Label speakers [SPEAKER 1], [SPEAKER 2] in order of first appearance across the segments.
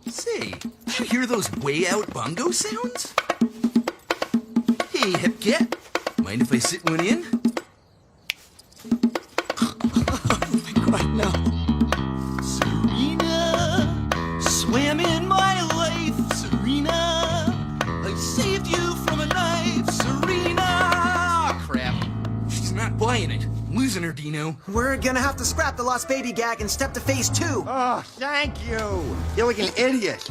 [SPEAKER 1] Say, did you hear those way out bongo sounds? Hey, hip cat, mind if I sit one in? Oh my god, no. Serena, swam in my life. Serena, I saved you from a knife. Serena! Crap, she's not buying it. I'm losing her, Dino.
[SPEAKER 2] We're gonna have to scrap the lost baby gag and step to phase 2.
[SPEAKER 3] Oh, thank you. You're like an idiot.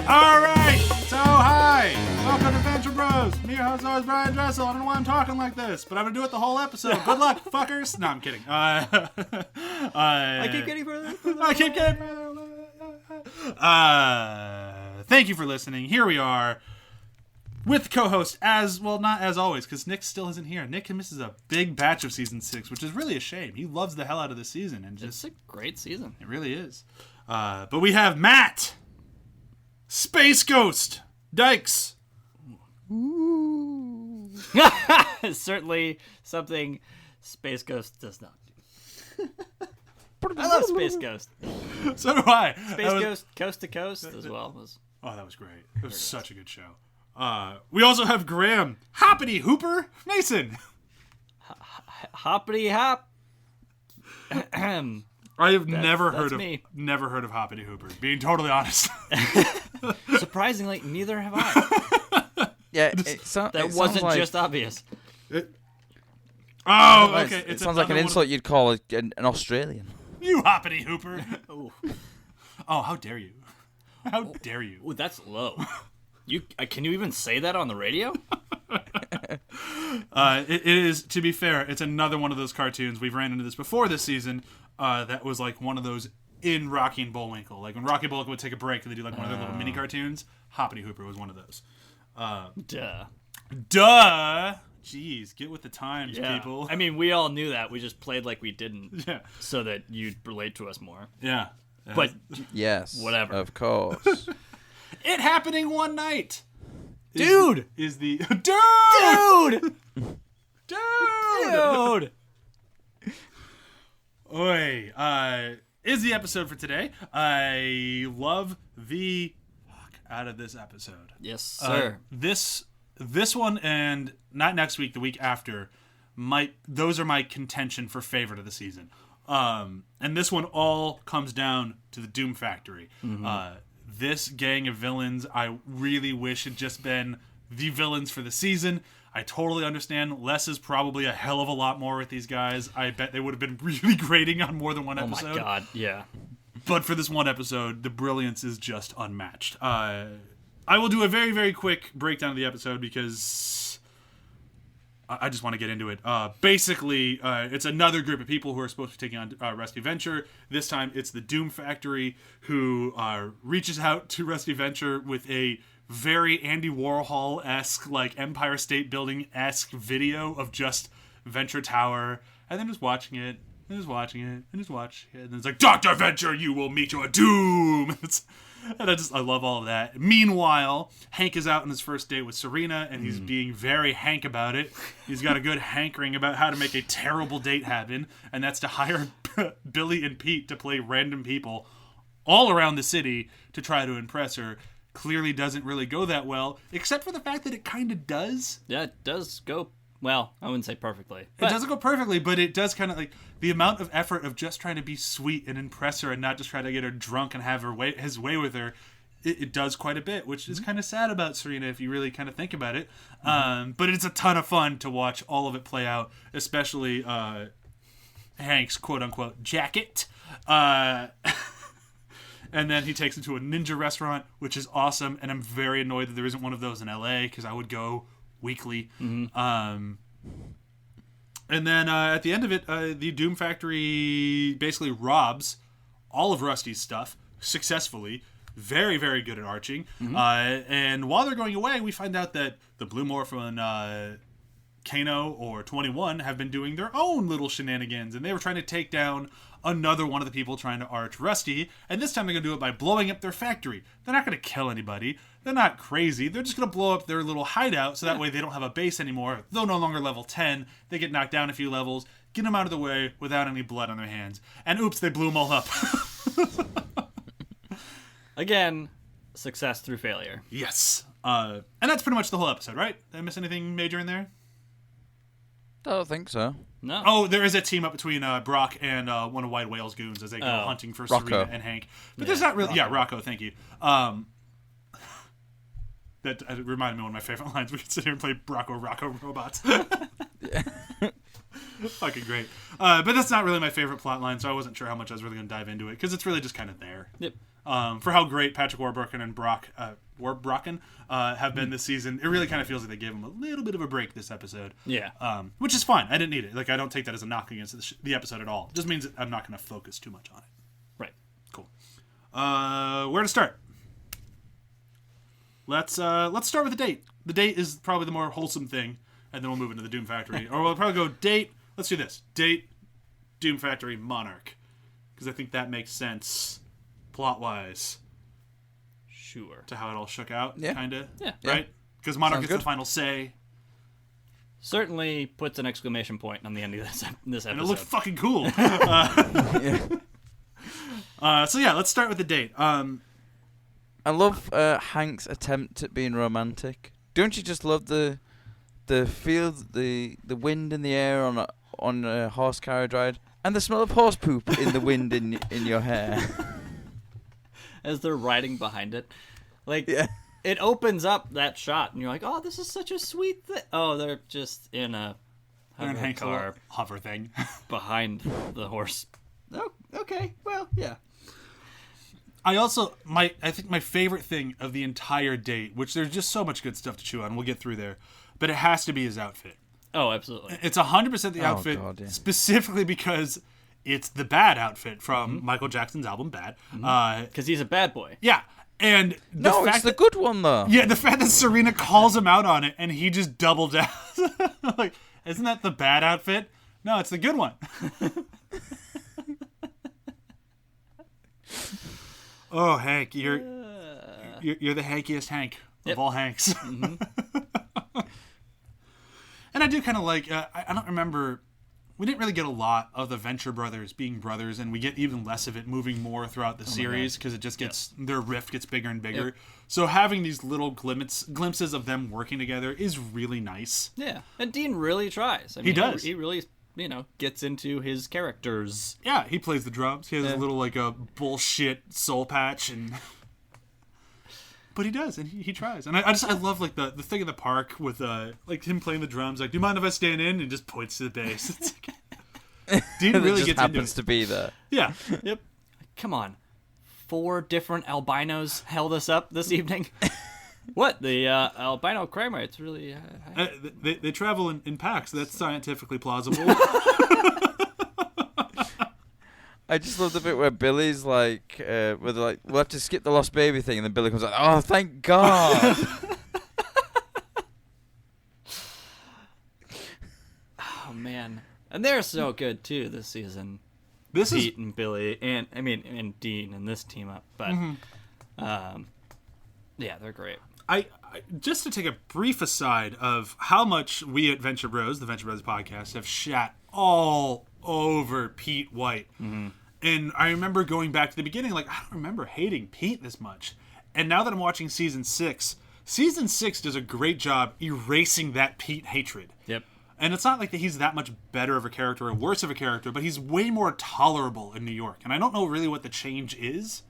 [SPEAKER 4] All right, so hi. Welcome to Venture Bros. Me, your host, always Bryan Dressel. I don't know why I'm talking like this, but I'm going to do it the whole episode. Good luck, fuckers. No, I'm kidding.
[SPEAKER 5] I keep getting further.
[SPEAKER 4] I keep getting further. Thank you for listening. Here we are with co-host as, well, not as always, because Nick still isn't here. Nick misses a big batch of season 6, which is really a shame. He loves the hell out of this season. And just,
[SPEAKER 5] It's a great season.
[SPEAKER 4] it really is. But we have Matt, Space Ghost, Dykes.
[SPEAKER 5] Certainly something Space Ghost does not do. I love Space Ghost.
[SPEAKER 4] So do I.
[SPEAKER 5] Space Ghost Coast to Coast as well.
[SPEAKER 4] Oh, that was great. It was such a good show. We also have Graham, Hoppity Hooper, Mason.
[SPEAKER 5] Hoppity Hop.
[SPEAKER 4] I have never heard of Hoppity Hooper. Being totally honest.
[SPEAKER 5] Surprisingly, neither have I.
[SPEAKER 6] Yeah,
[SPEAKER 5] That wasn't
[SPEAKER 6] like,
[SPEAKER 5] just obvious.
[SPEAKER 4] Okay.
[SPEAKER 6] It sounds like an insult you'd call an Australian.
[SPEAKER 4] You Hoppity Hooper. Oh, how dare you? How dare you?
[SPEAKER 5] Ooh, that's low. Can you even say that on the radio?
[SPEAKER 4] It is, to be fair, it's another one of those cartoons. We've ran into this before this season. That was like one of those in Rocky and Bullwinkle. Like when Rocky and Bullwinkle would take a break and they do like one of their little mini cartoons. Hoppity Hooper was one of those. Duh. Jeez, get with the times, people.
[SPEAKER 5] I mean, we all knew that. We just played like we didn't.
[SPEAKER 4] Yeah.
[SPEAKER 5] So that you'd relate to us more.
[SPEAKER 4] Yeah.
[SPEAKER 5] But
[SPEAKER 6] Yes.
[SPEAKER 5] whatever.
[SPEAKER 6] Of course.
[SPEAKER 4] It happening one night.
[SPEAKER 5] Dude!
[SPEAKER 4] Is the
[SPEAKER 5] Dude!
[SPEAKER 4] Dude! Oi. Is the episode for today. I love the fuck out of this episode.
[SPEAKER 5] Yes, sir.
[SPEAKER 4] This one, and not next week, the week after, those are my contention for favorite of the season. And this one all comes down to the Doom Factory.
[SPEAKER 5] Mm-hmm.
[SPEAKER 4] This gang of villains, I really wish had just been the villains for the season. I totally understand. Less is probably a hell of a lot more with these guys. I bet they would have been really grating on more than one episode.
[SPEAKER 5] Oh my god, yeah.
[SPEAKER 4] But for this one episode, the brilliance is just unmatched. I will do a very, very quick breakdown of the episode because I just want to get into it. Basically, it's another group of people who are supposed to be taking on Rusty Venture. This time, it's the Doom Factory who reaches out to Rusty Venture with a very Andy Warhol-esque, like Empire State Building-esque video of just Venture Tower, and then just watching it, and just watching it, and just watching it, and then it's like, Dr. Venture, you will meet your doom! And I love all of that. Meanwhile, Hank is out on his first date with Serena, and he's being very Hank about it. He's got a good hankering about how to make a terrible date happen, and that's to hire Billy and Pete to play random people all around the city to try to impress her. Clearly doesn't really go that well, except for the fact that it kind of does.
[SPEAKER 5] Yeah, it does go, well, I wouldn't say perfectly.
[SPEAKER 4] It doesn't go perfectly, but it does kind of like the amount of effort of just trying to be sweet and impress her and not just try to get her drunk and have his way with her. It does quite a bit, which is kind of sad about Serena if you really kind of think about it. But it's a ton of fun to watch all of it play out, especially Hank's quote-unquote jacket. And then he takes him to a ninja restaurant, which is awesome. And I'm very annoyed that there isn't one of those in LA because I would go weekly. And then at the end of it, the Doom Factory basically robs all of Rusty's stuff successfully. Very, very good at arching. And while they're going away, we find out that the Blue Morph and Kano or 21 have been doing their own little shenanigans. And they were trying to take down another one of the people trying to arch Rusty. And this time they're going to do it by blowing up their factory. They're not going to kill anybody. they're not crazy. They're just going to blow up their little hideout so that way they don't have a base anymore. They're no longer level 10. They get knocked down a few levels, get them out of the way without any blood on their hands. And oops, they blew them all up.
[SPEAKER 5] Again, success through failure.
[SPEAKER 4] Yes. And that's pretty much the whole episode, right? Did I miss anything major in there?
[SPEAKER 6] I don't think so.
[SPEAKER 5] No.
[SPEAKER 4] Oh, there is a team up between Brok and one of White Whale's goons as they go hunting for
[SPEAKER 6] Rocco.
[SPEAKER 4] Serena and Hank. But there's not really...
[SPEAKER 5] Rocco.
[SPEAKER 4] Yeah, Rocco, thank you. That reminded me of one of my favorite lines. We could sit here and play Rocco robots. Fucking great. But that's not really my favorite plot line, so I wasn't sure how much I was really going to dive into it, because it's really just kind of there.
[SPEAKER 5] Yep.
[SPEAKER 4] For how great Patrick Warburton and Warburton have been this season, it really kind of feels like they gave him a little bit of a break this epised.
[SPEAKER 5] Yeah.
[SPEAKER 4] Which is fine. I didn't need it. Like, I don't take that as a knock against the episode at all. It just means that I'm not going to focus too much on it.
[SPEAKER 5] Right.
[SPEAKER 4] Cool. Where to start? Let's start with the date. The date is probably the more wholesome thing, and then we'll move into the Doom Factory. Or we'll probably go date. Let's do this. Date, Doom Factory, Monarch. Because I think that makes sense plot-wise
[SPEAKER 5] Sure.
[SPEAKER 4] to how it all shook out,
[SPEAKER 6] Yeah.
[SPEAKER 4] kind of.
[SPEAKER 5] Yeah.
[SPEAKER 4] Right? Because Monarch
[SPEAKER 6] Sounds
[SPEAKER 4] gets the
[SPEAKER 6] good.
[SPEAKER 4] final say,
[SPEAKER 5] Certainly puts an exclamation point on the end of this episode.
[SPEAKER 4] and it looked fucking cool.
[SPEAKER 6] Yeah.
[SPEAKER 4] So yeah, let's start with the date.
[SPEAKER 6] I love Hank's attempt at being romantic. Don't you just love the feel, the wind in the air on a horse carriage ride, and the smell of horse poop in the wind in your hair?
[SPEAKER 5] As they're riding behind it. Like,
[SPEAKER 6] Yeah.
[SPEAKER 5] it opens up that shot, and you're like, oh, this is such a sweet thing. Oh, they're just in a
[SPEAKER 4] And
[SPEAKER 5] hover
[SPEAKER 4] Hank's
[SPEAKER 5] car
[SPEAKER 4] little hover thing.
[SPEAKER 5] behind the horse. Oh, okay. Well, yeah.
[SPEAKER 4] I also I think my favorite thing of the entire date, which there's just so much good stuff to chew on, we'll get through there, but it has to be his outfit.
[SPEAKER 5] Oh, absolutely.
[SPEAKER 4] It's 100% the outfit,
[SPEAKER 6] God, yeah.
[SPEAKER 4] specifically because it's the Bad outfit from Michael Jackson's album Bad.
[SPEAKER 5] Because he's a bad boy.
[SPEAKER 4] Yeah, and the
[SPEAKER 6] No,
[SPEAKER 4] fact
[SPEAKER 6] it's the
[SPEAKER 4] that,
[SPEAKER 6] good one though.
[SPEAKER 4] yeah, the fact that Serena calls him out on it and he just doubled down. Like, isn't that the Bad outfit? No, it's the good one. Oh, Hank, you're the hankiest Hank of all Hanks. And I do kind of like, I don't remember, we didn't really get a lot of the Venture brothers being brothers, and we get even less of it moving more throughout the series, because it just gets, their rift gets bigger and bigger.
[SPEAKER 5] Yep.
[SPEAKER 4] So having these little glimpses of them working together is really nice.
[SPEAKER 5] Yeah. And Dean really tries. I mean,
[SPEAKER 4] does.
[SPEAKER 5] He really, gets into his characters.
[SPEAKER 4] Yeah, he plays the drums. He has a little, like, a bullshit soul patch, and... But he does, and he tries. And I love, like, the thing in the park with, like, him playing the drums. Like, do you mind if I stand in? And he just points to the bass. It's like... Dean
[SPEAKER 6] It
[SPEAKER 4] really
[SPEAKER 6] just
[SPEAKER 4] gets into
[SPEAKER 6] happens
[SPEAKER 4] it.
[SPEAKER 6] to be there.
[SPEAKER 4] Yeah.
[SPEAKER 5] Yep. Come on. 4 different albinos held us up this evening. What? The albino crime rate's really high.
[SPEAKER 4] They travel in packs. That's scientifically plausible.
[SPEAKER 6] I just love the bit where Billy's like, where they're like, we'll have to skip the lost baby thing, and then Billy comes like, oh, thank God.
[SPEAKER 5] Oh, man. And they're so good, too, this season.
[SPEAKER 4] This is
[SPEAKER 5] Pete and Billy, and Dean and this team up. But, yeah, they're great.
[SPEAKER 4] I just to take a brief aside of how much we at Venture Bros, the Venture Bros podcast, have shat all over Pete White. And I remember going back to the beginning, like, I don't remember hating Pete this much. And now that I'm watching season 6 does a great job erasing that Pete hatred.
[SPEAKER 5] Yep.
[SPEAKER 4] And it's not like that he's that much better of a character or worse of a character, but he's way more tolerable in New York. And I don't know really what the change is,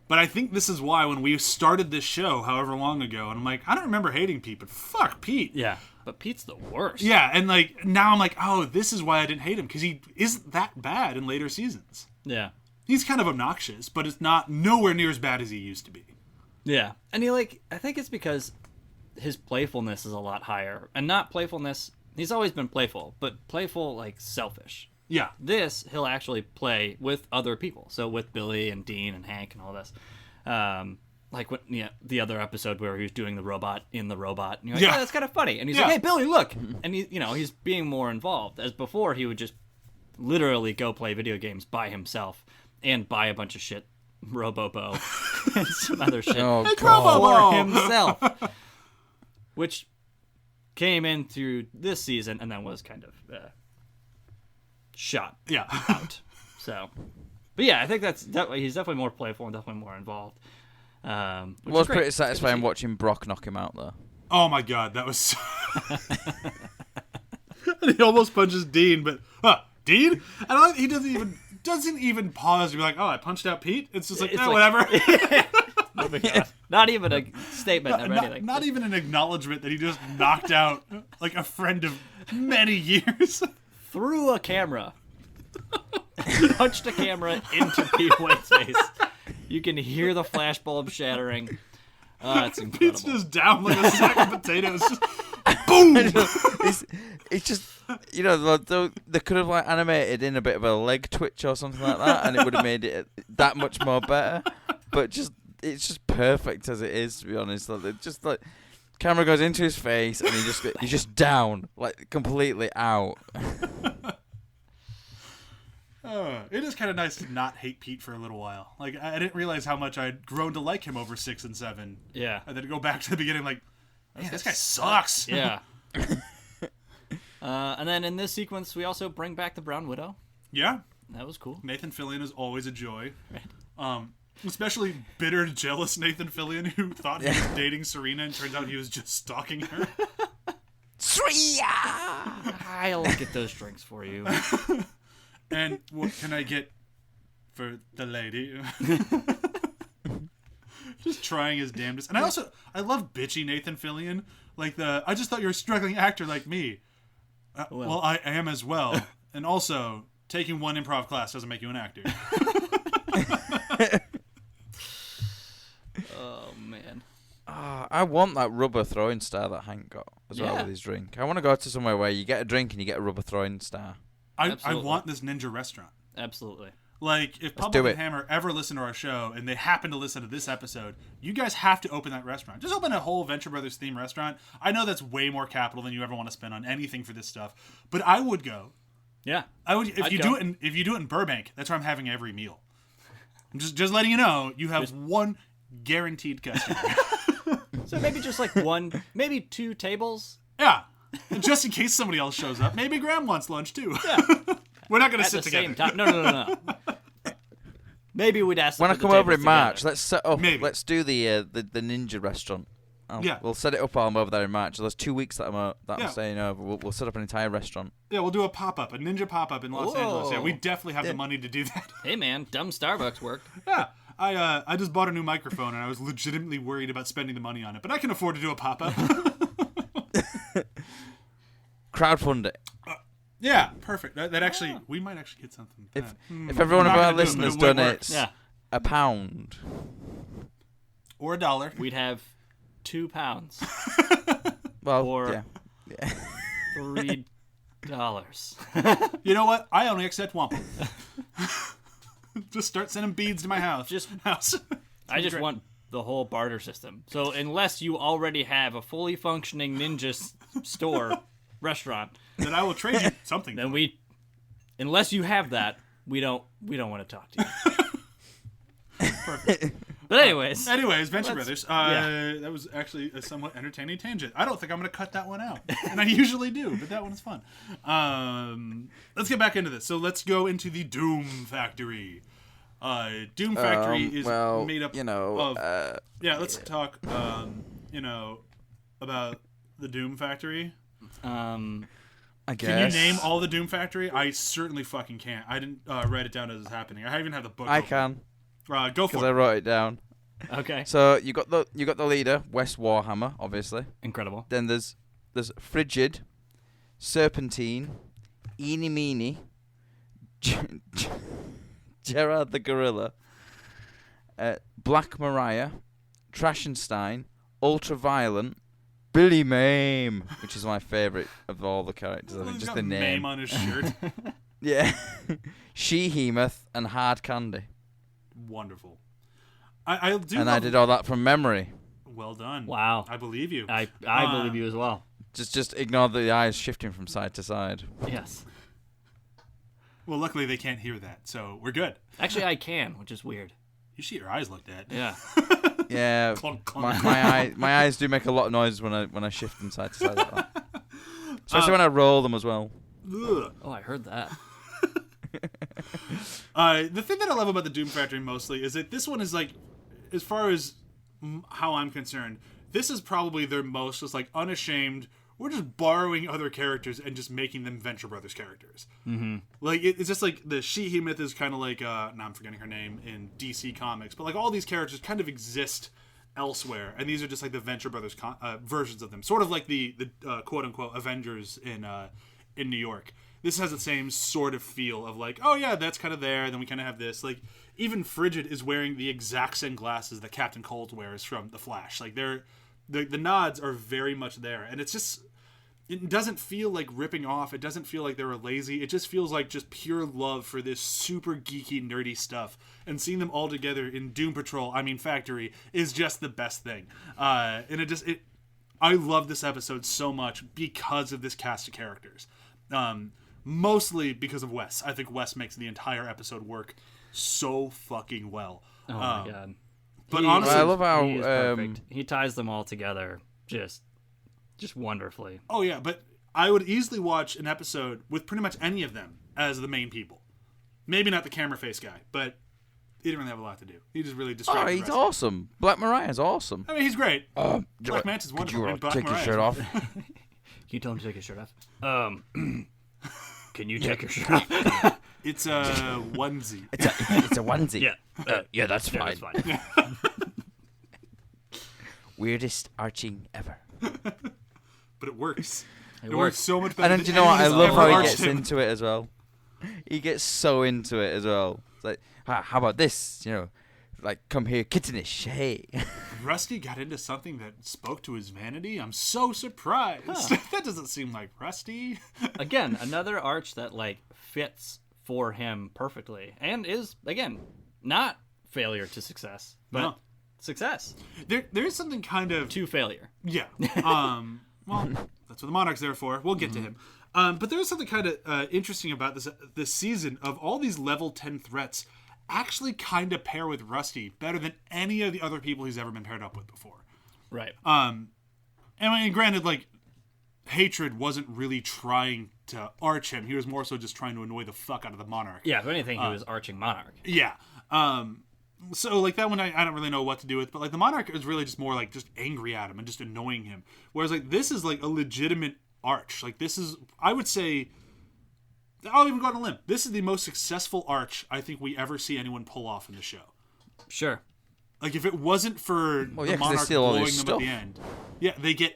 [SPEAKER 4] but I think this is why when we started this show however long ago, and I'm like, I don't remember hating Pete, but fuck Pete.
[SPEAKER 5] Yeah. But Pete's the worst.
[SPEAKER 4] Yeah, and like now I'm like, oh, this is why I didn't hate him, because he isn't that bad in later seasons.
[SPEAKER 5] Yeah.
[SPEAKER 4] He's kind of obnoxious, but it's not nowhere near as bad as he used to be.
[SPEAKER 5] Yeah. And he, like, I think it's because his playfulness is a lot higher. And not playfulness, he's always been playful, but playful, like, selfish.
[SPEAKER 4] Yeah.
[SPEAKER 5] This, he'll actually play with other people. So with Billy and Dean and Hank and all this. Like when, the other episode where he was doing the robot in the robot. And you're like,
[SPEAKER 4] Yeah.
[SPEAKER 5] oh, that's kind of funny. And he's
[SPEAKER 4] Yeah.
[SPEAKER 5] like, hey, Billy, look. And, he's being more involved. As before, he would just literally go play video games by himself and buy a bunch of shit Robobo and some other shit
[SPEAKER 6] Oh,
[SPEAKER 5] for
[SPEAKER 6] God.
[SPEAKER 5] himself, which came in through this season and then was kind of shot
[SPEAKER 4] Yeah.
[SPEAKER 5] out. So, but yeah, I think he's definitely more playful and definitely more involved.
[SPEAKER 6] It
[SPEAKER 5] Which
[SPEAKER 6] was
[SPEAKER 5] is great.
[SPEAKER 6] pretty
[SPEAKER 5] Good to
[SPEAKER 6] satisfying
[SPEAKER 5] see.
[SPEAKER 6] watching Brok knock him out, though.
[SPEAKER 4] Oh my god, that was so... And he almost punches Dean, but Dean? And he doesn't even pause to be like, "Oh, I punched out Pete." It's just like,
[SPEAKER 5] It's
[SPEAKER 4] whatever.
[SPEAKER 5] Moving on. Not even a statement or anything.
[SPEAKER 4] Not even an acknowledgement that he just knocked out like a friend of many years.
[SPEAKER 5] Through a camera. Punched a camera into Pete White's face. You can hear the flashbulb shattering. Oh, it's incredible.
[SPEAKER 4] Pete's just down like a sack of potatoes. Just boom.
[SPEAKER 6] It's just, you know, they could have like animated in a bit of a leg twitch or something like that, and it would have made it that much more better. But it's just perfect as it is, to be honest. Like, it just like camera goes into his face, and he's just down, like completely out.
[SPEAKER 4] It is kind of nice to not hate Pete for a little while. Like, I didn't realize how much I'd grown to like him over 6 and 7.
[SPEAKER 5] Yeah.
[SPEAKER 4] And then go back to the beginning, like, man, this guy sucks.
[SPEAKER 5] Yeah. And then in this sequence, we also bring back the Brown Widow.
[SPEAKER 4] Yeah.
[SPEAKER 5] That was cool.
[SPEAKER 4] Nathan Fillion is always a joy. Especially bitter, jealous Nathan Fillion, who thought he was dating Serena, and turns out he was just stalking her.
[SPEAKER 5] I'll get those drinks for you.
[SPEAKER 4] And what can I get for the lady? Just trying his damnedest. And I love bitchy Nathan Fillion. Like I just thought you were a struggling actor like me. Well, I am as well. And also, taking one improv class doesn't make you an actor.
[SPEAKER 5] Oh, man.
[SPEAKER 6] I want that rubber throwing star that Hank got as well
[SPEAKER 5] Yeah.
[SPEAKER 6] with his drink. I want to go to somewhere where you get a drink and you get a rubber throwing star.
[SPEAKER 4] I
[SPEAKER 5] Absolutely.
[SPEAKER 4] want this ninja restaurant.
[SPEAKER 5] Absolutely.
[SPEAKER 4] Like, if Public and Hammer ever listen to our show and they happen to listen to this episode, you guys have to open that restaurant. Just open a whole Venture Brothers themed restaurant. I know that's way more capital than you ever want to spend on anything for this stuff, but I would go.
[SPEAKER 5] Yeah.
[SPEAKER 4] I would if
[SPEAKER 5] I'd
[SPEAKER 4] you
[SPEAKER 5] go.
[SPEAKER 4] if you do it in Burbank. That's where I'm having every meal. I'm just letting you know you have one guaranteed customer.
[SPEAKER 5] So maybe just like maybe 2 tables.
[SPEAKER 4] Yeah, and just in case somebody else shows up, maybe Graham wants lunch too.
[SPEAKER 5] Yeah.
[SPEAKER 4] We're not gonna
[SPEAKER 5] At
[SPEAKER 4] sit
[SPEAKER 5] the
[SPEAKER 4] together.
[SPEAKER 5] same time. No. Maybe we'd ask them
[SPEAKER 6] When I
[SPEAKER 5] to
[SPEAKER 6] come
[SPEAKER 5] put the
[SPEAKER 6] over in
[SPEAKER 5] tables
[SPEAKER 6] March,
[SPEAKER 5] together.
[SPEAKER 6] let's set up.
[SPEAKER 4] Maybe.
[SPEAKER 6] Let's do the ninja restaurant.
[SPEAKER 4] Yeah.
[SPEAKER 6] We'll set it up while I'm over there in March. Those 2 weeks that I'm
[SPEAKER 4] Yeah.
[SPEAKER 6] staying over, we'll set up an entire restaurant.
[SPEAKER 4] Yeah, we'll do a pop-up, a ninja pop-up in Los Angeles. Yeah, we definitely have
[SPEAKER 6] Yeah.
[SPEAKER 4] the money to do that.
[SPEAKER 5] Hey, man, dumb Starbucks worked.
[SPEAKER 4] Yeah, I just bought a new microphone and I was legitimately worried about spending the money on it, but I can afford to do a pop-up.
[SPEAKER 6] Crowdfund it.
[SPEAKER 4] Yeah, perfect. That actually, we might actually get something.
[SPEAKER 6] If every one of
[SPEAKER 4] not
[SPEAKER 6] our
[SPEAKER 4] gonna do it, but
[SPEAKER 6] listeners
[SPEAKER 4] it would work.
[SPEAKER 6] donates
[SPEAKER 5] Yeah.
[SPEAKER 6] £1,
[SPEAKER 4] Or $1.
[SPEAKER 5] We'd have £2.
[SPEAKER 6] well,
[SPEAKER 5] Or-
[SPEAKER 6] yeah.
[SPEAKER 5] $3.
[SPEAKER 4] You know what? I only accept wampum. Just start sending beads to my house.
[SPEAKER 5] I just want the whole barter system. So unless you already have a fully functioning ninja store restaurant,
[SPEAKER 4] then I will trade you something.
[SPEAKER 5] then unless you have that, we don't want to talk to you.
[SPEAKER 4] Perfect.
[SPEAKER 5] But anyways,
[SPEAKER 4] Venture Brothers.
[SPEAKER 5] yeah.
[SPEAKER 4] That was actually a somewhat entertaining tangent. I don't think I'm going to cut that one out, and I usually do, but that one is fun. Let's get back into this. So let's go into the Doom Factory. Doom Factory is made up of. Yeah, let's talk. About the Doom Factory.
[SPEAKER 6] I guess.
[SPEAKER 4] Can you name all the Doom Factory? I certainly fucking can't. I didn't write it down as it's happening. I even have the book.
[SPEAKER 6] I
[SPEAKER 4] open.
[SPEAKER 6] can.
[SPEAKER 4] Go
[SPEAKER 6] Because
[SPEAKER 4] for
[SPEAKER 6] I
[SPEAKER 4] it.
[SPEAKER 6] wrote it down.
[SPEAKER 5] okay,
[SPEAKER 6] So you got the leader, West Warhammer, obviously.
[SPEAKER 5] incredible.
[SPEAKER 6] Then there's Frigid, Serpentine, Eeny Meeny, Gerard the Gorilla, Black Mariah, Trashenstein, Ultraviolent, Billy Mame, which is my favourite of all the characters. I think
[SPEAKER 4] He's
[SPEAKER 6] just
[SPEAKER 4] got
[SPEAKER 6] the name.
[SPEAKER 4] Mame on his shirt.
[SPEAKER 6] Yeah, She-Hemoth and Hard Candy.
[SPEAKER 4] Wonderful. I do.
[SPEAKER 6] And I did all that from memory.
[SPEAKER 4] Well done.
[SPEAKER 5] Wow.
[SPEAKER 4] I believe you.
[SPEAKER 5] I believe you as well.
[SPEAKER 6] Just ignore the eyes shifting from side to side.
[SPEAKER 5] Yes.
[SPEAKER 4] Well, luckily they can't hear that, so we're good.
[SPEAKER 5] Actually, I can, which is weird.
[SPEAKER 4] You see your eyes looked at.
[SPEAKER 5] Yeah.
[SPEAKER 6] Yeah,
[SPEAKER 4] Clunk, clunk.
[SPEAKER 6] my eyes do make a lot of noise when I shift them side to side like that. Especially when I roll them as well.
[SPEAKER 4] Ugh.
[SPEAKER 5] Oh, I heard that.
[SPEAKER 4] The thing that I love about the Doom Factory mostly is that this one is like, as far as how I'm concerned, this is probably their most just like unashamed. We're just borrowing other characters and just making them Venture Brothers characters. Mm-hmm. Like it's just like the She-He myth is kind of like now I'm forgetting her name in DC Comics, but like all these characters kind of exist elsewhere, and these are just like the Venture Brothers versions of them, sort of like the quote unquote Avengers in New York. This has the same sort of feel of like, oh yeah, that's kind of there. And then we kind of have this like even Frigid is wearing the exact same glasses that Captain Cold wears from The Flash. Like the nods are very much there, and it's just. It doesn't feel like ripping off. It doesn't feel like they were lazy. It just feels like just pure love for this super geeky, nerdy stuff. And seeing them all together in Doom Patrol, Factory, is just the best thing. And I love this episode so much because of this cast of characters. Mostly because of Wes. I think Wes makes the entire episode work so fucking well.
[SPEAKER 5] Oh my god.
[SPEAKER 4] But honestly,
[SPEAKER 6] I love how
[SPEAKER 5] He is perfect. He ties them all together just wonderfully.
[SPEAKER 4] oh yeah, but I would easily watch an episode with pretty much any of them as the main people. Maybe not the camera face guy, but he didn't really have a lot to do. He just really distracted.
[SPEAKER 6] Oh, he's awesome. Black Mariah's awesome.
[SPEAKER 4] I mean, he's great. Black Manta's wonderful.
[SPEAKER 6] Could
[SPEAKER 4] and
[SPEAKER 6] you
[SPEAKER 4] Black
[SPEAKER 6] take your
[SPEAKER 4] Mariah's
[SPEAKER 6] shirt off?
[SPEAKER 5] Can you tell him to take his shirt off? Can you take your shirt off?
[SPEAKER 4] It's a onesie.
[SPEAKER 6] It's a onesie.
[SPEAKER 5] Yeah.
[SPEAKER 6] Yeah, that's
[SPEAKER 5] Yeah,
[SPEAKER 6] fine.
[SPEAKER 5] that's fine.
[SPEAKER 6] Weirdest arching ever.
[SPEAKER 4] But it works.
[SPEAKER 5] It
[SPEAKER 4] It works
[SPEAKER 5] works.
[SPEAKER 4] so much better.
[SPEAKER 6] And then,
[SPEAKER 4] than
[SPEAKER 6] do you know what? I
[SPEAKER 4] anything
[SPEAKER 6] love
[SPEAKER 4] that's
[SPEAKER 6] how
[SPEAKER 4] ever
[SPEAKER 6] he
[SPEAKER 4] arched
[SPEAKER 6] gets
[SPEAKER 4] him.
[SPEAKER 6] into it as well. He gets so into it as well. It's like, how about this? You know, like, come here, kittenish. Hey.
[SPEAKER 4] Rusty got into something that spoke to his vanity. I'm so surprised. That doesn't seem like Rusty.
[SPEAKER 5] Again, another arch that like fits for him perfectly, and is again not failure to success, but
[SPEAKER 4] No.
[SPEAKER 5] success
[SPEAKER 4] There is something kind of
[SPEAKER 5] to failure.
[SPEAKER 4] yeah. Well, that's what the Monarch's there for. We'll get to him. But there is something kind of interesting about this season of all these level 10 threats actually kind of pair with Rusty better than any of the other people he's ever been paired up with before.
[SPEAKER 5] Right.
[SPEAKER 4] And I mean, granted, like, Hatred wasn't really trying to arch him. He was more so just trying to annoy the fuck out of the Monarch.
[SPEAKER 5] Yeah, if anything, he was arching Monarch.
[SPEAKER 4] Yeah. So, like, that one I don't really know what to do with. But, like, the Monarch is really just more, like, just angry at him and just annoying him. Whereas, like, this is, like, a legitimate arch. Like, this is, I would say, I'll even go on a limb. This is the most successful arch I think we ever see anyone pull off in the show.
[SPEAKER 5] Sure.
[SPEAKER 4] Like, if it wasn't for
[SPEAKER 6] Well,
[SPEAKER 4] the
[SPEAKER 6] yeah, 'cause they
[SPEAKER 4] Monarch
[SPEAKER 6] steal all
[SPEAKER 4] blowing
[SPEAKER 6] his
[SPEAKER 4] them at the
[SPEAKER 6] stuff.
[SPEAKER 4] end. Yeah, they get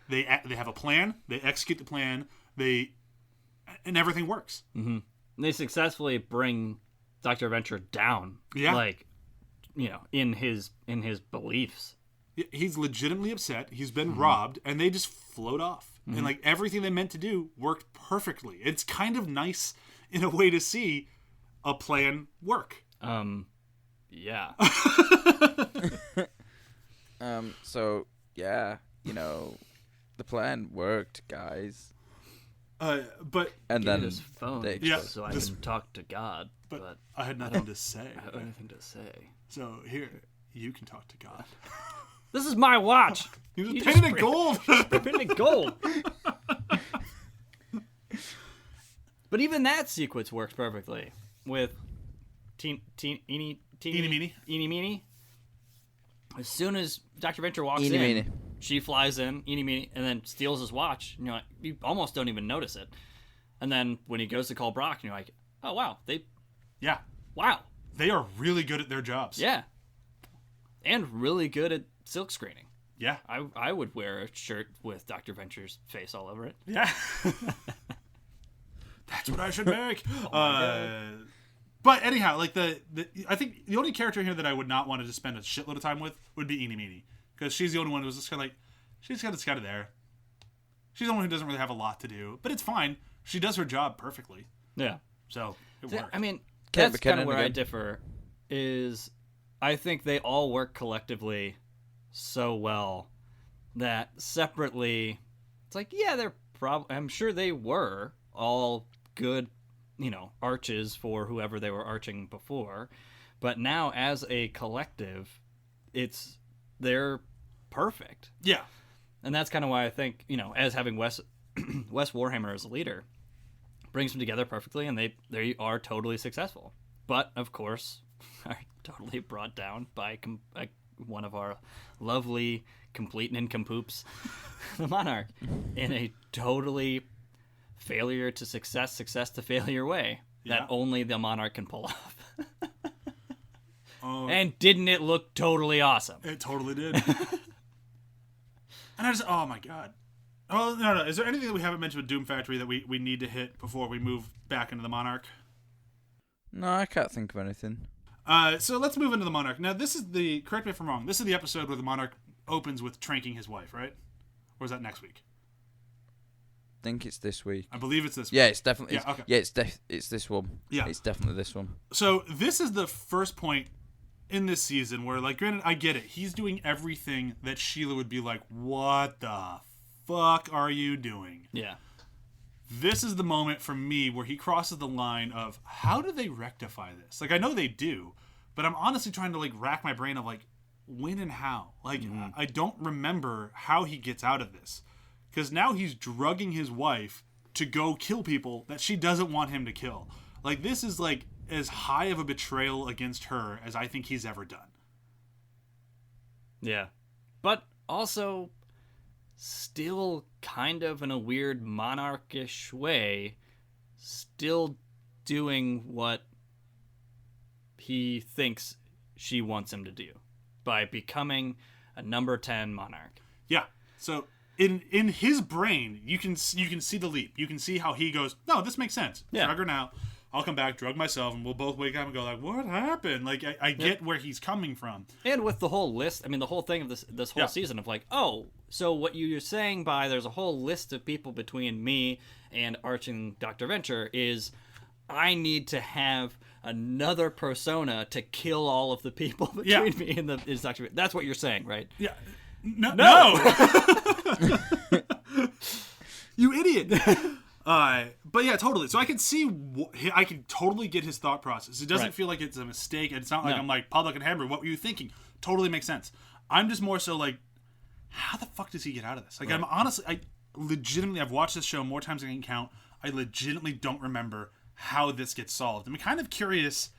[SPEAKER 4] they have a plan, they execute the plan, and everything works.
[SPEAKER 5] And they successfully bring Dr. Venture down.
[SPEAKER 4] Yeah.
[SPEAKER 5] Like, you know, in his beliefs.
[SPEAKER 4] He's legitimately upset. He's been robbed, and they just float off. And like everything they meant to do worked perfectly. It's kind of nice in a way to see a plan work.
[SPEAKER 5] Yeah.
[SPEAKER 6] So, yeah, you know, the plan worked, guys.
[SPEAKER 4] But
[SPEAKER 6] And
[SPEAKER 5] Give me
[SPEAKER 6] then
[SPEAKER 5] this phone
[SPEAKER 6] they
[SPEAKER 4] Yeah.
[SPEAKER 5] so I
[SPEAKER 4] this-
[SPEAKER 5] can talk to God. But
[SPEAKER 4] I had nothing to say.
[SPEAKER 5] I don't have anything to say.
[SPEAKER 4] So here, you can talk to God.
[SPEAKER 5] This is my watch.
[SPEAKER 4] He was
[SPEAKER 5] You
[SPEAKER 4] painted
[SPEAKER 5] just
[SPEAKER 4] in gold.
[SPEAKER 5] Painted gold. But even that sequence works perfectly with Eeny Meeny. As soon as Dr. Venture walks
[SPEAKER 6] Eeny
[SPEAKER 5] in,
[SPEAKER 6] Meeny.
[SPEAKER 5] she flies in, Eeny Meeny, and then steals his watch. And you're like, you almost don't even notice it. And then when he goes to call Brok, and you're like, oh wow,
[SPEAKER 4] Yeah,
[SPEAKER 5] wow,
[SPEAKER 4] they are really good at their jobs.
[SPEAKER 5] yeah, and really good at silk screening.
[SPEAKER 4] Yeah.
[SPEAKER 5] I would wear a shirt with Dr. Venture's face all over it.
[SPEAKER 4] Yeah. That's what I should make.
[SPEAKER 5] Oh
[SPEAKER 4] But anyhow, like I think the only character here that I would not want to just spend a shitload of time with would be Eeny Meeny, because she's the only one who's just kind of like, she's kind of there. She's the one who doesn't really have a lot to do, but it's fine. She does her job perfectly,
[SPEAKER 5] Yeah.
[SPEAKER 4] so it
[SPEAKER 5] See,
[SPEAKER 4] works.
[SPEAKER 5] I mean,
[SPEAKER 6] Kate
[SPEAKER 5] that's kind of
[SPEAKER 6] McKinnon
[SPEAKER 5] where I
[SPEAKER 6] again.
[SPEAKER 5] differ. Is I think they all work collectively so well that separately, it's like, yeah, they're I'm sure they were all good, you know, arches for whoever they were arching before, But now, as a collective, they're perfect.
[SPEAKER 4] Yeah.
[SPEAKER 5] And that's kind of why I think, as having Wes Warhammer as a leader brings them together perfectly, and they are totally successful. But, of course, are totally brought down by one of our lovely complete nincompoops, the Monarch, in a totally failure to success to failure way that only the Monarch can pull off. And didn't it look totally awesome?
[SPEAKER 4] It totally did. And oh my god. Oh, no. Is there anything that we haven't mentioned with Doom Factory that we need to hit before we move back into the Monarch?
[SPEAKER 6] No, I can't think of anything.
[SPEAKER 4] So let's move into the Monarch. Now, correct me if I'm wrong, this is the episode where the Monarch opens with tranking his wife, right? Or is that next week?
[SPEAKER 6] I think it's this week.
[SPEAKER 4] I believe it's this week.
[SPEAKER 6] Yeah, it's definitely.
[SPEAKER 4] Okay.
[SPEAKER 6] Yeah, it's this one.
[SPEAKER 4] Yeah.
[SPEAKER 6] It's definitely this one.
[SPEAKER 4] So this is the first point in this season where, like, granted, I get it. He's doing everything that Sheila would be like, what the fuck are you doing?
[SPEAKER 5] Yeah.
[SPEAKER 4] This is the moment for me where he crosses the line of, how do they rectify this? Like, I know they do, but I'm honestly trying to, like, rack my brain of, like, when and how. Like, I don't remember how he gets out of this. Because now he's drugging his wife to go kill people that she doesn't want him to kill. Like, this is, like, as high of a betrayal against her as I think he's ever done.
[SPEAKER 5] Yeah. But also, still kind of in a weird monarchish way, still doing what he thinks she wants him to do by becoming a number 10 monarch.
[SPEAKER 4] Yeah. So in his brain, you can see the leap. You can see how he goes, no, this makes sense.
[SPEAKER 5] Yeah.
[SPEAKER 4] Drug her now. I'll come back, drug myself, and we'll both wake up and go like, what happened? Like, I get where he's coming from.
[SPEAKER 5] And with the whole list, I mean, the whole thing of this whole season of like, oh, so what you're saying by there's a whole list of people between me and Arching Dr. Venture is I need to have another persona to kill all of the people between me and is Dr. That's what you're saying, right?
[SPEAKER 4] Yeah. No. You idiot. But yeah, totally. So I can I can totally get his thought process. It doesn't feel like it's a mistake. It's not like I'm like, Public and Hammer, what were you thinking? Totally makes sense. I'm just more so like, how the fuck does he get out of this? Like, I'm honestly, I've watched this show more times than I can count. I legitimately don't remember how this gets solved. I'm kind of curious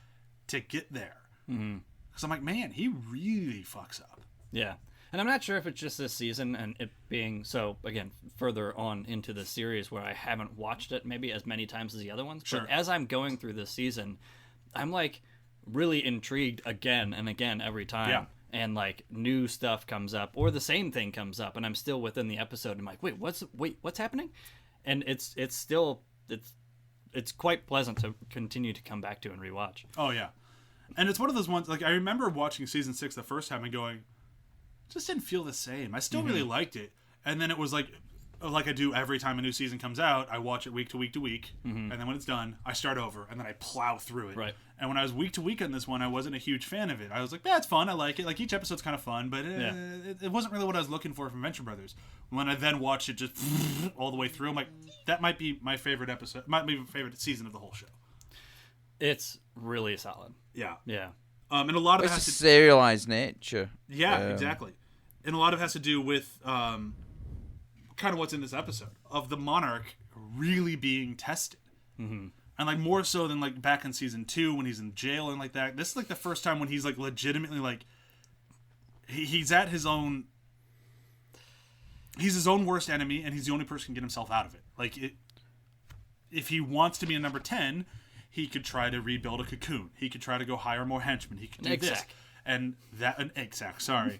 [SPEAKER 4] to get there. Because I'm like, man, he really fucks up.
[SPEAKER 5] Yeah. And I'm not sure if it's just this season and it being so, again, further on into the series where I haven't watched it maybe as many times as the other ones.
[SPEAKER 4] Sure.
[SPEAKER 5] But as I'm going through this season, I'm like really intrigued again and again every time.
[SPEAKER 4] Yeah.
[SPEAKER 5] And like new stuff comes up or the same thing comes up and I'm still within the episode. I'm like, what's happening? And it's quite pleasant to continue to come back to and rewatch.
[SPEAKER 4] Oh, yeah. And it's one of those ones, like, I remember watching season 6 the first time and going, just didn't feel the same. I still really liked it. And then it was like I do every time a new season comes out, I watch it week to week to week. And then when it's done, I start over and then I plow through it.
[SPEAKER 5] Right.
[SPEAKER 4] And when I was week to week on this one, I wasn't a huge fan of it. I was like, yeah, it's fun. I like it. Like, each episode's kind of fun, but it wasn't really what I was looking for from Venture Brothers. When I then watched it just all the way through, I'm like, that might be my favorite episode, might be my favorite season of the whole show.
[SPEAKER 5] It's really solid.
[SPEAKER 4] Yeah.
[SPEAKER 5] Yeah.
[SPEAKER 4] And a lot of it
[SPEAKER 6] It's
[SPEAKER 4] has
[SPEAKER 6] a
[SPEAKER 4] to
[SPEAKER 6] serialized nature.
[SPEAKER 4] Yeah, exactly. And a lot of it has to do with kind of what's in this episode of the Monarch really being tested. And like more so than like back in season 2 when he's in jail and like that. This is like the first time when he's like legitimately like he's at his own. He's his own worst enemy, and he's the only person who can get himself out of it. Like, if he wants to be a number 10, he could try to rebuild a cocoon. He could try to go hire more henchmen. He could do this. And that, an egg sack, sorry.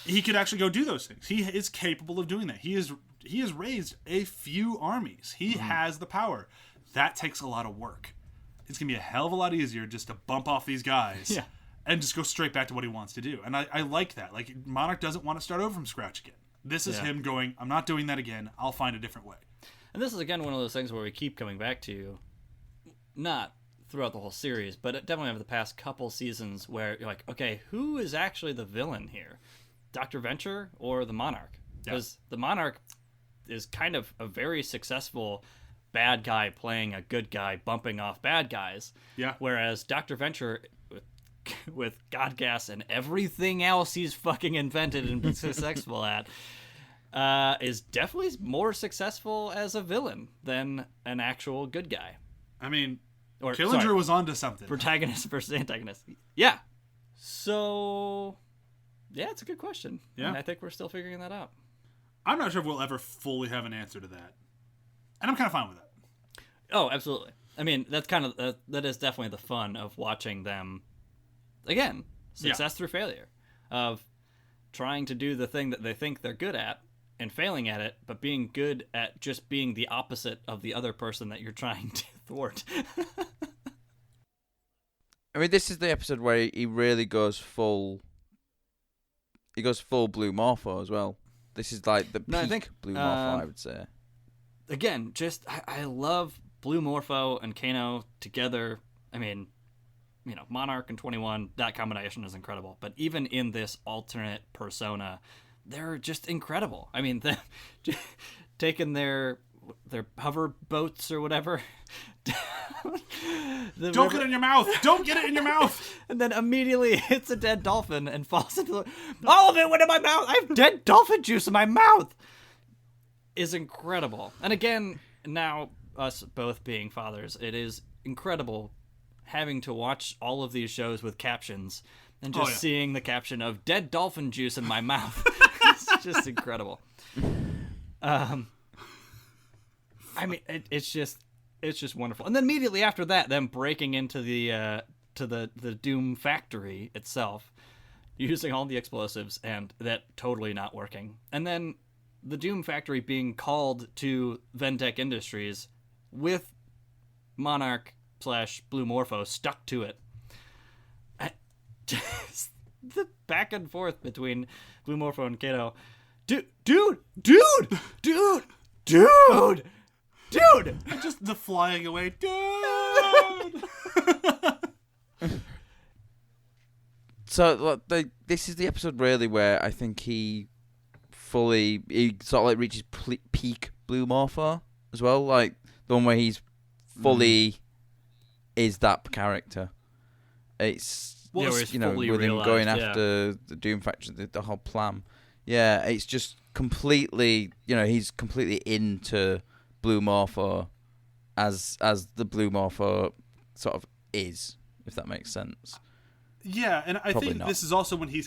[SPEAKER 4] He could actually go do those things. He is capable of doing that. He has raised a few armies. He has the power. That takes a lot of work. It's going to be a hell of a lot easier just to bump off these guys and just go straight back to what he wants to do. And I like that. Like, Monarch doesn't want to start over from scratch again. This is him going, I'm not doing that again. I'll find a different way.
[SPEAKER 5] And this is, again, one of those things where we keep coming back to, not throughout the whole series, but definitely over the past couple seasons where you're like, okay, who is actually the villain here? Dr. Venture or the Monarch? Because the Monarch is kind of a very successful bad guy playing a good guy, bumping off bad guys.
[SPEAKER 4] Yeah.
[SPEAKER 5] Whereas Dr. Venture, with God Gas and everything else he's fucking invented and been successful at, is definitely more successful as a villain than an actual good guy.
[SPEAKER 4] I mean,
[SPEAKER 5] Or
[SPEAKER 4] Killinger
[SPEAKER 5] sorry,
[SPEAKER 4] was onto something.
[SPEAKER 5] protagonist versus antagonist. Yeah. So, yeah, it's a good question.
[SPEAKER 4] Yeah.
[SPEAKER 5] And I think we're still figuring that out.
[SPEAKER 4] I'm not sure if we'll ever fully have an answer to that. And I'm kind of fine with that.
[SPEAKER 5] Oh, absolutely. I mean, that's kind of that is definitely the fun of watching them. Again, success through failure, of trying to do the thing that they think they're good at and failing at it, but being good at just being the opposite of the other person that you're trying to thwart.
[SPEAKER 6] I mean, this is the episode where he really goes full. He goes full Blue Morpho as well. This is like the peak
[SPEAKER 5] No, I think,
[SPEAKER 6] Blue Morpho, I would say.
[SPEAKER 5] Again, just I love Blue Morpho and Kano together. I mean, you know, Monarch and 21, that combination is incredible. But even in this alternate persona, they're just incredible. I mean, taking their hover boats or whatever.
[SPEAKER 4] Don't get it in your mouth! Don't get it in your mouth!
[SPEAKER 5] And then immediately hits a dead dolphin and falls into all of it went in my mouth. I have dead dolphin juice in my mouth. Is incredible. And again, now us both being fathers, it is incredible having to watch all of these shows with captions and just seeing the caption of dead dolphin juice in my mouth. It's just incredible. I mean, it's just wonderful. And then immediately after that, them breaking into the Doom factory itself, using all the explosives, and that totally not working. And then the Doom factory being called to Ventec Industries with Monarch / Blue Morpho stuck to it. Just the back and forth between Blue Morpho and Kato. Dude!
[SPEAKER 4] Just the flying away. Dude!
[SPEAKER 6] So this is the episode really where I think he sort of like reaches peak Blue Morpho as well, like the one where he's fully is that character. It's
[SPEAKER 5] where he's
[SPEAKER 6] you know,
[SPEAKER 5] fully
[SPEAKER 6] with him
[SPEAKER 5] realized,
[SPEAKER 6] going after the Doom Factory, the whole plan. Yeah, it's just completely, you know, he's completely into Blue Morpho as the Blue Morpho sort of is, if that makes sense.
[SPEAKER 4] Yeah, and I
[SPEAKER 6] Probably
[SPEAKER 4] think
[SPEAKER 6] not.
[SPEAKER 4] this is also when he's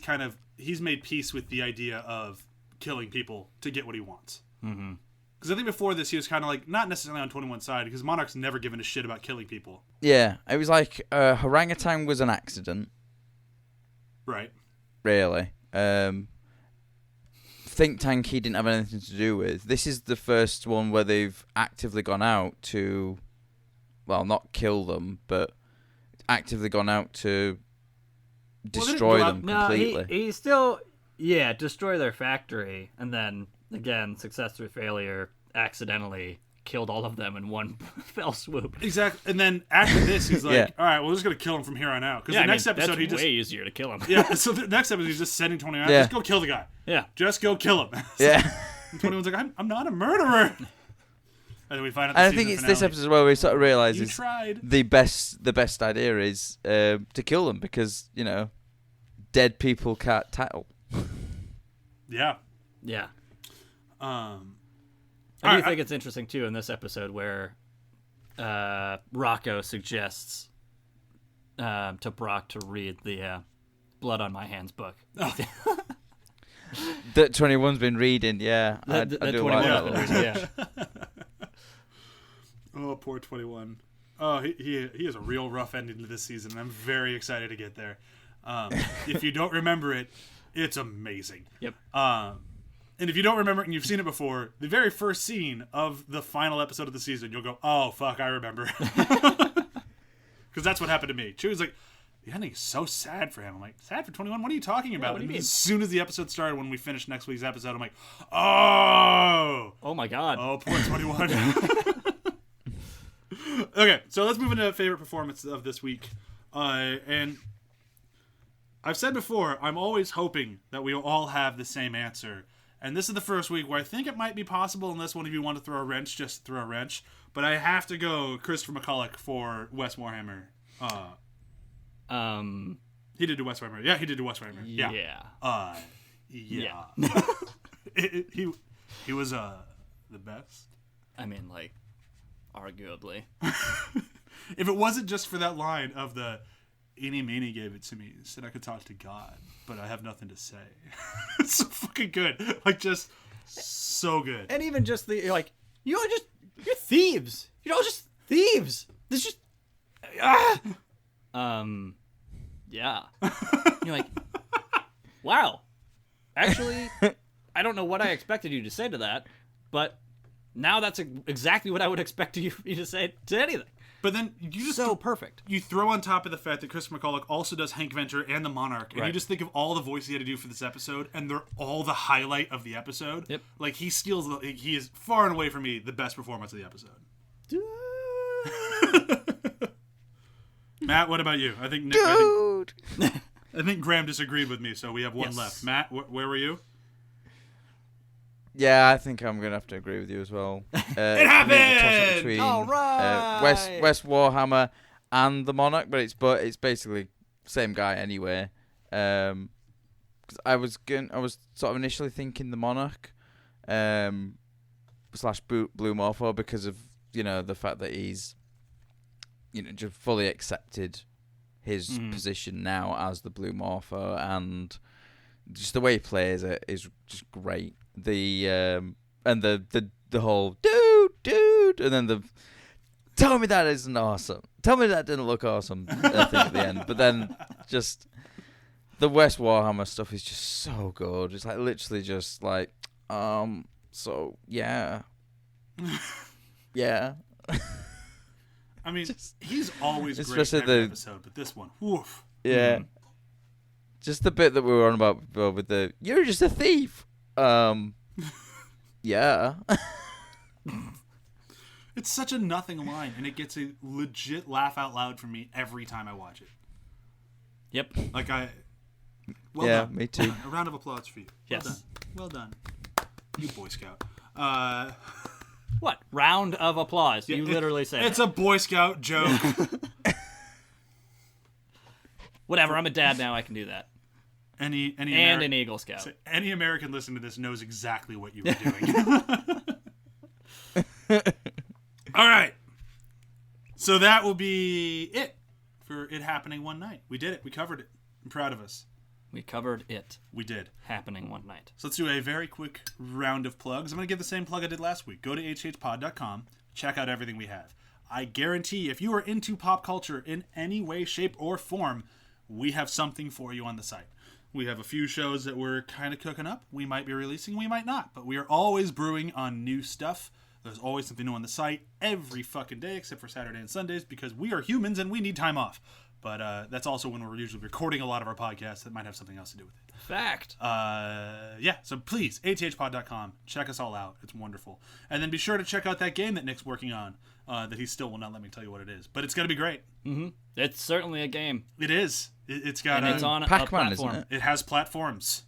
[SPEAKER 4] made peace with the idea of killing people to get what he wants. Mm-hmm. Because I think before this, he was kind of like, not necessarily on 21's side, because Monarch's never given a shit about killing people.
[SPEAKER 6] Yeah, it was like Orangutan was an accident.
[SPEAKER 4] Right.
[SPEAKER 6] Really. Think Tank he didn't have anything to do with. This is the first one where they've actively gone out to, well, not kill them, but actively gone out to destroy them completely.
[SPEAKER 5] No, he still, destroy their factory, and then, again, success through failure, accidentally killed all of them in one fell swoop.
[SPEAKER 4] Exactly. And then after this, he's like,
[SPEAKER 6] Yeah.
[SPEAKER 4] all right, we're just going to kill him from here on out. Because the next episode,
[SPEAKER 5] that's
[SPEAKER 4] he just...
[SPEAKER 5] way easier to kill him.
[SPEAKER 4] Yeah, so the next episode, he's just sending 21 out.
[SPEAKER 6] Yeah.
[SPEAKER 4] Just go kill the guy.
[SPEAKER 5] Yeah.
[SPEAKER 4] Just go kill him.
[SPEAKER 6] Yeah.
[SPEAKER 4] And 21's like, I'm not a murderer. And then we find out
[SPEAKER 6] And
[SPEAKER 4] the
[SPEAKER 6] I think
[SPEAKER 4] season
[SPEAKER 6] it's
[SPEAKER 4] finale.
[SPEAKER 6] this episode where we sort of
[SPEAKER 4] You
[SPEAKER 6] realises
[SPEAKER 4] tried.
[SPEAKER 6] the best idea is to kill them because, you know, dead people can't tattle.
[SPEAKER 4] Yeah.
[SPEAKER 5] Yeah.
[SPEAKER 4] All
[SPEAKER 5] I do
[SPEAKER 4] right,
[SPEAKER 5] think it's interesting, too, in this episode where Rocco suggests to Brok to read the Blood on My Hands book.
[SPEAKER 6] That 21's been reading, yeah. I do like that.
[SPEAKER 5] Been
[SPEAKER 6] little-
[SPEAKER 5] reading, yeah.
[SPEAKER 4] Oh, poor 21. Oh, he has a real rough ending to this season, and I'm very excited to get there. If you don't remember it, it's amazing.
[SPEAKER 5] Yep.
[SPEAKER 4] And if you don't remember it and you've seen it before, the very first scene of the final episode of the season, you'll go, oh, fuck, I remember. Because that's what happened to me. She was like, the ending is so sad for him. I'm like, sad for 21? What are you talking about?
[SPEAKER 5] what do you
[SPEAKER 4] And
[SPEAKER 5] mean?
[SPEAKER 4] as soon as the episode started, when we finished next week's episode, I'm like, oh!
[SPEAKER 5] Oh, my God.
[SPEAKER 4] Oh, poor 21. Okay, so let's move into favorite performance of this week. And I've said before, I'm always hoping that we all have the same answer. And this is the first week where I think it might be possible, unless one of you want to throw a wrench, just throw a wrench. But I have to go Christopher McCulloch for Wes Warhammer. He did do Wes Warhammer. Yeah, he did do Wes Warhammer. Yeah. Yeah. He was the best.
[SPEAKER 5] I mean, like, arguably.
[SPEAKER 4] If it wasn't just for that line of the Eenie Meenie gave it to me, said I could talk to God, but I have nothing to say. It's so fucking good. Like, just so good.
[SPEAKER 5] And even just you're thieves. You're all just thieves. This just yeah. You're like, wow. Actually, I don't know what I expected you to say to that, but now that's exactly what I would expect you to say to anything.
[SPEAKER 4] But then you just
[SPEAKER 5] so perfect.
[SPEAKER 4] You throw on top of the fact that Chris McCulloch also does Hank Venture and the Monarch, and
[SPEAKER 5] Right.
[SPEAKER 4] you just think of all the voices he had to do for this episode, and they're all the highlight of the episode.
[SPEAKER 5] Yep.
[SPEAKER 4] Like, he is far and away for me the best performance of the episode. Matt, what about you? I think Nick. I think Graham disagreed with me, so we have one left. Matt, where were you?
[SPEAKER 6] Yeah, I think I'm gonna have to agree with you as well.
[SPEAKER 4] It happened!
[SPEAKER 6] Between,
[SPEAKER 5] All right!
[SPEAKER 6] West Warhammer and the Monarch, but it's basically same guy anyway. 'Cause I was sort of initially thinking the Monarch, slash Blue Morpho, because of the fact that he's just fully accepted his position now as the Blue Morpho, and just the way he plays it is just great. The and the whole dude, and then the tell me that isn't awesome. Tell me that didn't look awesome. I think at the end, but then just the West Warhammer stuff is just so good. It's like literally just like so yeah. Yeah.
[SPEAKER 4] I mean, he's always great in
[SPEAKER 6] especially
[SPEAKER 4] every episode, but this one, woof.
[SPEAKER 6] Yeah. Just the bit that we were on about before with the you're just a thief. Yeah.
[SPEAKER 4] It's such a nothing line, and it gets a legit laugh out loud from me every time I watch it.
[SPEAKER 5] Yep.
[SPEAKER 4] Like done.
[SPEAKER 6] Me too.
[SPEAKER 4] A round of applause for you.
[SPEAKER 5] Yes.
[SPEAKER 4] Well done. You Boy Scout.
[SPEAKER 5] What? Round of applause. You literally said
[SPEAKER 4] it's a Boy Scout joke.
[SPEAKER 5] Whatever, I'm a dad now, I can do that.
[SPEAKER 4] Any
[SPEAKER 5] And an Eagle Scout.
[SPEAKER 4] So any American listening to this knows exactly what you were doing. All right. So that will be it for it happening one night. We did it. We covered it. I'm proud of us.
[SPEAKER 5] We covered it
[SPEAKER 4] We did.
[SPEAKER 5] happening one night.
[SPEAKER 4] So let's do a very quick round of plugs. I'm going to give the same plug I did last week. Go to hhpod.com. Check out everything we have. I guarantee if you are into pop culture in any way, shape, or form, we have something for you on the site. We have a few shows that we're kind of cooking up. We might be releasing, we might not. But we are always brewing on new stuff. There's always something new on the site every fucking day except for Saturday and Sundays because we are humans and we need time off. But that's also when we're usually recording a lot of our podcasts that might have something else to do with it.
[SPEAKER 5] Fact.
[SPEAKER 4] Yeah, so please, athpod.com. Check us all out. It's wonderful. And then be sure to check out that game that Nick's working on that he still will not let me tell you what it is. But it's going to be great.
[SPEAKER 5] Mm-hmm. It's certainly a game.
[SPEAKER 4] It is. It's got
[SPEAKER 5] And it's on
[SPEAKER 6] Pac-Man,
[SPEAKER 5] a platform.
[SPEAKER 6] isn't
[SPEAKER 4] It has platforms.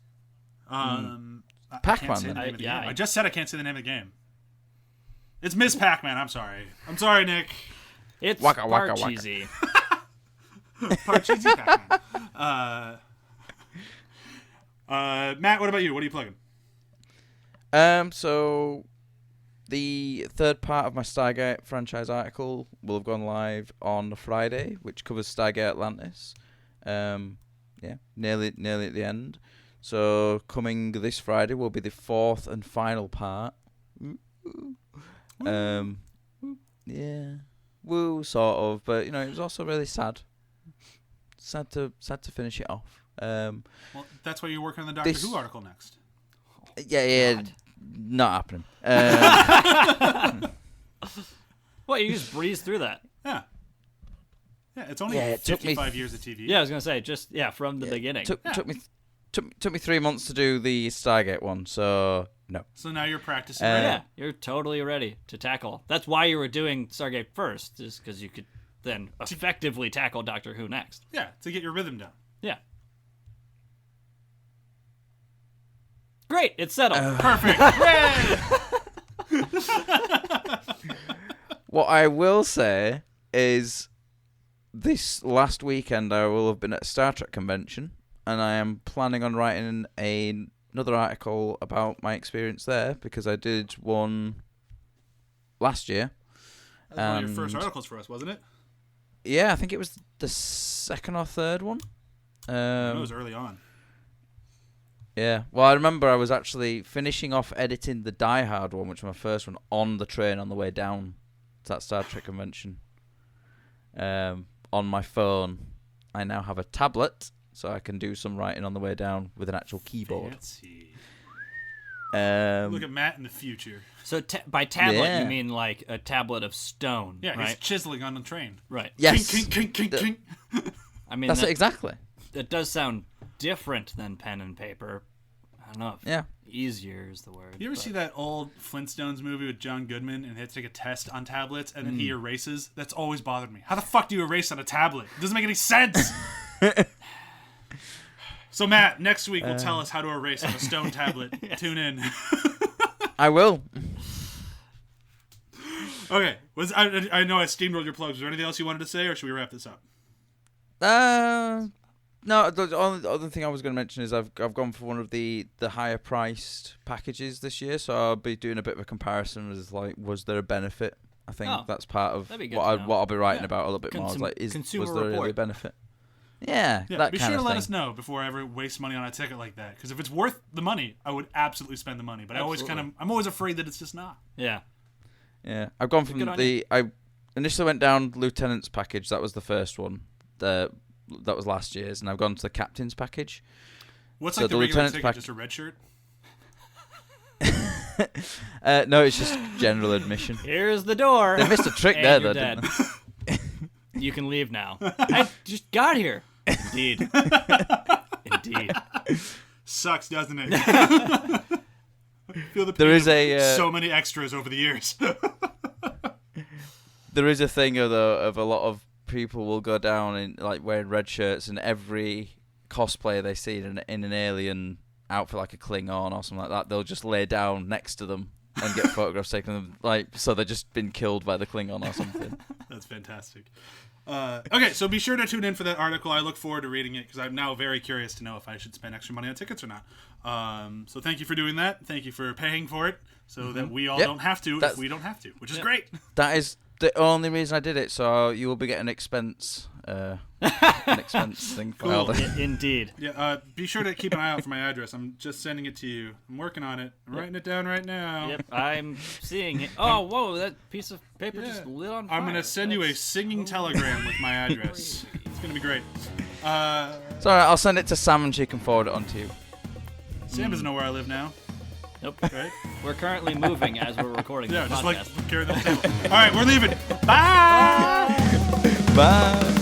[SPEAKER 4] I can't
[SPEAKER 6] Pac-Man,
[SPEAKER 4] say the
[SPEAKER 6] then.
[SPEAKER 4] name of the
[SPEAKER 5] Yeah.
[SPEAKER 4] game. I just said I can't say the name of the game. It's Miss Pac-Man. I'm sorry. I'm sorry, Nick.
[SPEAKER 5] It's
[SPEAKER 6] Waka, waka, waka.
[SPEAKER 5] cheesy.
[SPEAKER 4] Parcheesi Pac-Man. Matt, what about you? What are you plugging?
[SPEAKER 6] So the third part of my Stargate franchise article will have gone live on Friday, which covers Stargate Atlantis. Yeah, nearly at the end. So coming this Friday will be the fourth and final part. Yeah, woo, sort of, but it was also really sad. Sad to finish it off.
[SPEAKER 4] Well, that's why you're working on the Doctor
[SPEAKER 6] This-
[SPEAKER 4] Who article next.
[SPEAKER 6] Yeah,
[SPEAKER 5] God.
[SPEAKER 6] not happening.
[SPEAKER 5] What, you just breezed through that?
[SPEAKER 4] Yeah. Yeah, it's only
[SPEAKER 6] Yeah, it took me
[SPEAKER 4] 55 years of TV.
[SPEAKER 5] Yeah, I was going to say, just, from the beginning.
[SPEAKER 6] Took me 3 months to do the Stargate one, so no.
[SPEAKER 4] So now you're practicing.
[SPEAKER 5] Yeah, you're totally ready to tackle. That's why you were doing Stargate first, is because you could then effectively tackle Doctor Who next.
[SPEAKER 4] Yeah, to get your rhythm down.
[SPEAKER 5] Yeah. Great, it's settled.
[SPEAKER 4] Perfect. Hooray!
[SPEAKER 6] What I will say is, this last weekend I will have been at a Star Trek convention, and I am planning on writing another article about my experience there, because I did one last year.
[SPEAKER 4] That was one of your first articles for us, wasn't it?
[SPEAKER 6] Yeah, I think it was the second or third one.
[SPEAKER 4] It was early on.
[SPEAKER 6] Yeah. Well, I remember I was actually finishing off editing the Die Hard one, which was my first one, on the train on the way down to that Star Trek convention. On my phone. I now have a tablet, so I can do some writing on the way down with an actual keyboard.
[SPEAKER 4] Fancy.
[SPEAKER 6] Um,
[SPEAKER 4] Look at Matt in the future.
[SPEAKER 5] So by tablet,
[SPEAKER 6] Yeah.
[SPEAKER 5] you mean like a tablet of stone,
[SPEAKER 4] Yeah, he's
[SPEAKER 5] right?
[SPEAKER 4] chiseling on the train.
[SPEAKER 5] Right.
[SPEAKER 6] yes.
[SPEAKER 4] Kink, kink, kink, kink, kink.
[SPEAKER 5] I mean,
[SPEAKER 6] That's
[SPEAKER 5] that,
[SPEAKER 6] it exactly.
[SPEAKER 5] that does sound different than pen and paper. I don't know if
[SPEAKER 6] Yeah.
[SPEAKER 5] easier is the word.
[SPEAKER 4] You ever
[SPEAKER 5] but-
[SPEAKER 4] see that old Flintstones movie with John Goodman and they have to take a test on tablets and then he erases? That's always bothered me. How the fuck do you erase on a tablet? It doesn't make any sense. So Matt, next week will tell us how to erase on a stone tablet. Tune in.
[SPEAKER 6] I will.
[SPEAKER 4] Okay. I know I steamrolled your plugs. Was there anything else you wanted to say, or should we wrap this up?
[SPEAKER 6] No, the only other thing I was going to mention is I've gone for one of the higher priced packages this year, so I'll be doing a bit of a comparison as like, was there a benefit? I think that's part of
[SPEAKER 5] that'd be good
[SPEAKER 6] what
[SPEAKER 5] to know.
[SPEAKER 6] what I'll be writing
[SPEAKER 4] Yeah.
[SPEAKER 6] about a little bit more. Is like,
[SPEAKER 5] consumer
[SPEAKER 6] was there really a
[SPEAKER 5] report.
[SPEAKER 6] benefit? Yeah,
[SPEAKER 4] Yeah,
[SPEAKER 6] that
[SPEAKER 4] be
[SPEAKER 6] kind
[SPEAKER 4] sure to
[SPEAKER 6] of
[SPEAKER 4] let
[SPEAKER 6] thing.
[SPEAKER 4] us know before I ever waste money on a ticket like that. Because if it's worth the money, I would absolutely spend the money. But I'm always afraid that it's just not.
[SPEAKER 5] Yeah.
[SPEAKER 6] Yeah, I've gone from
[SPEAKER 5] Good on
[SPEAKER 6] I initially went down Lieutenant's package. That was the first one. That was last year's, and I've gone to the Captain's package.
[SPEAKER 4] What's
[SPEAKER 6] So
[SPEAKER 4] like the
[SPEAKER 6] the
[SPEAKER 4] regular
[SPEAKER 6] lieutenant's
[SPEAKER 4] ticket?
[SPEAKER 6] pack-
[SPEAKER 4] Just a red shirt?
[SPEAKER 6] No, it's just general admission.
[SPEAKER 5] Here's the door.
[SPEAKER 6] They missed a trick
[SPEAKER 5] And
[SPEAKER 6] there,
[SPEAKER 5] you're
[SPEAKER 6] though,
[SPEAKER 5] dead.
[SPEAKER 6] didn't
[SPEAKER 5] You can leave now. I just got here. Indeed. Indeed.
[SPEAKER 4] Sucks, doesn't it? I feel the pain
[SPEAKER 6] There is
[SPEAKER 4] of
[SPEAKER 6] a,
[SPEAKER 4] so many extras over the years.
[SPEAKER 6] There is a thing though of a lot of people will go down in like wearing red shirts, and every cosplayer they see in an alien outfit, like a Klingon or something like that, they'll just lay down next to them and get photographs taken of them, like so they've just been killed by the Klingon or something.
[SPEAKER 4] That's fantastic. Okay, so be sure to tune in for that article. I look forward to reading it because I'm now very curious to know if I should spend extra money on tickets or not. So thank you for doing that. Thank you for paying for it so that we all
[SPEAKER 6] Yep.
[SPEAKER 4] don't have to if we don't have to, which is great.
[SPEAKER 6] That is the only reason I did it, so you will be getting an expense thing filed.
[SPEAKER 5] Indeed.
[SPEAKER 4] Yeah, be sure to keep an eye out for my address. I'm just sending it to you. I'm working on it. I'm writing it down right now.
[SPEAKER 5] Yep, I'm seeing it. Oh, whoa, that piece of paper
[SPEAKER 4] Yeah.
[SPEAKER 5] just lit on fire.
[SPEAKER 4] I'm going to send you a
[SPEAKER 5] That's
[SPEAKER 4] singing telegram with my address. It's going to be great.
[SPEAKER 6] It's alright, I'll send it to Sam and she can forward it on to you.
[SPEAKER 4] Sam doesn't know where I live now,
[SPEAKER 5] Nope.
[SPEAKER 4] right?
[SPEAKER 5] We're currently moving as we're recording
[SPEAKER 4] Yeah,
[SPEAKER 5] this
[SPEAKER 4] just
[SPEAKER 5] podcast.
[SPEAKER 4] like carry the table. All right, we're leaving. Bye.
[SPEAKER 6] Bye!